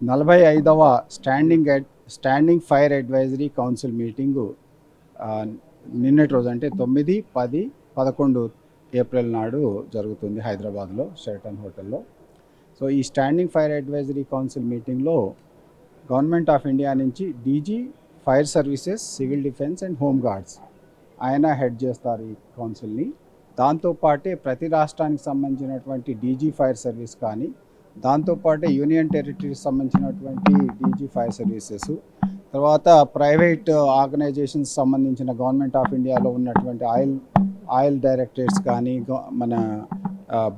45వ standing fire advisory council meeting నిన్నటి రోజు అంటే 9, 10, 11 ఏప్రిల్ నాడు జరుగుతుంది హైదరాబాద్లో షెరటన్ హోటల్లో. సో ఈ స్టాండింగ్ ఫైర్ అడ్వైజరీ కౌన్సిల్ మీటింగ్లో గవర్నమెంట్ ఆఫ్ ఇండియా నుంచి DG fire services, civil defence and home guards ఆయన హెడ్ చేస్తారు ఈ కౌన్సిల్ని. దాంతోపాటే ప్రతి రాష్ట్రానికి సంబంధించినటువంటి డీజీ ఫైర్ సర్వీస్ కానీ, దాంతోపాటే యూనియన్ టెరిటరీకి సంబంధించినటువంటి డీజీ ఫైర్ సర్వీసెస్, తర్వాత ప్రైవేట్ ఆర్గనైజేషన్స్ సంబంధించిన గవర్నమెంట్ ఆఫ్ ఇండియాలో ఉన్నటువంటి ఆయిల్ డైరెక్టరేట్స్ కానీ, మన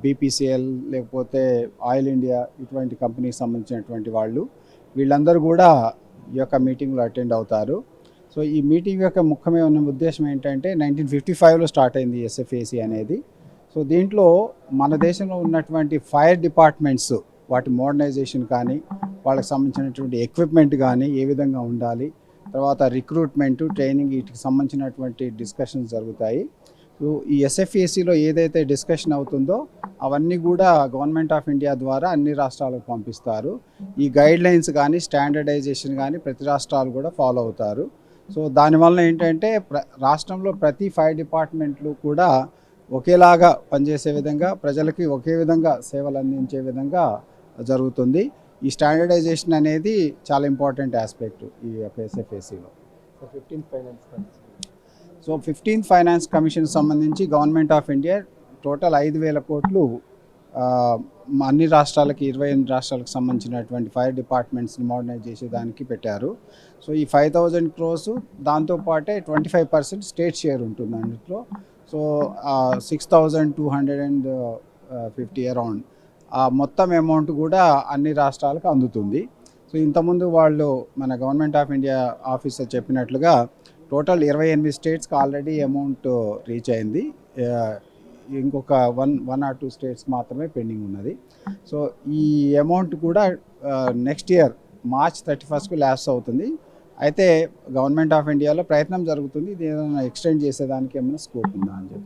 బీపీసీఎల్ లేకపోతే ఆయిల్ ఇండియా ఇటువంటి కంపెనీకి సంబంధించినటువంటి వీళ్ళందరూ కూడా ఈ యొక్క మీటింగ్లో అటెండ్ అవుతారు. సో ఈ మీటింగ్ యొక్క ముఖ్యమైన ఉద్దేశం ఏంటంటే 1955లో స్టార్ట్ అయింది ఎస్ఎఫ్ఏసి అనేది. సో దీంట్లో మన దేశంలో ఉన్నటువంటి ఫైర్ డిపార్ట్మెంట్స్ వాటి మోడర్నైజేషన్ కానీ, వాళ్ళకి సంబంధించినటువంటి ఎక్విప్మెంట్ కానీ ఏ విధంగా ఉండాలి, తర్వాత రిక్రూట్మెంట్, ట్రైనింగ్, వీటికి సంబంధించినటువంటి డిస్కషన్స్ జరుగుతాయి. సో ఈ ఎస్ఎఫ్ఏసిలో ఏదైతే డిస్కషన్ అవుతుందో అవన్నీ కూడా గవర్నమెంట్ ఆఫ్ ఇండియా ద్వారా అన్ని రాష్ట్రాలకు పంపిస్తారు. ఈ గైడ్ లైన్స్ కానీ, స్టాండర్డైజేషన్ కానీ ప్రతి రాష్ట్రాలు కూడా ఫాలో అవుతారు. సో దానివల్ల ఏంటంటే రాష్ట్రంలో ప్రతి ఫైర్ డిపార్ట్మెంట్లు కూడా ఒకేలాగా పనిచేసే విధంగా, ప్రజలకి ఒకే విధంగా సేవలు అందించే విధంగా జరుగుతుంది. ఈ స్టాండర్డైజేషన్ అనేది చాలా ఇంపార్టెంట్ ఆస్పెక్ట్ ఈ యొక్క ఎస్ఎఫ్ఏసిలో. సో 15th ఫైనాన్స్ కమిషన్ సంబంధించి గవర్నమెంట్ ఆఫ్ ఇండియా టోటల్ 5,000 కోట్లు అన్ని రాష్ట్రాలకి, 28 రాష్ట్రాలకు సంబంధించినటువంటి ఫైర్ డిపార్ట్మెంట్స్ని మోడర్నైజ్ చేసేదానికి పెట్టారు. సో ఈ 5,000 crores దాంతోపాటే 25% స్టేట్ షేర్ ఉంటుంది అన్నింటిలో. సో 6,250 అరౌండ్ ఆ మొత్తం అమౌంట్ కూడా అన్ని రాష్ట్రాలకు అందుతుంది. సో ఇంతకుముందు మన గవర్నమెంట్ ఆఫ్ ఇండియా ఆఫీసర్ చెప్పినట్లుగా టోటల్ 28 స్టేట్స్కి ఆల్రెడీ అమౌంట్ రీచ్ అయింది. ఇంకొక 1 or 2 స్టేట్స్ మాత్రమే పెండింగ్ ఉన్నది. సో ఈ అమౌంట్ కూడా next year March 31st lapse అవుతుంది. అయితే గవర్నమెంట్ ఆఫ్ ఇండియాలో ప్రయత్నం జరుగుతుంది, ఇది ఏదైనా ఎక్స్టెండ్ చేసేదానికి ఏమైనా స్కోప్ ఉందా అని చెప్పి.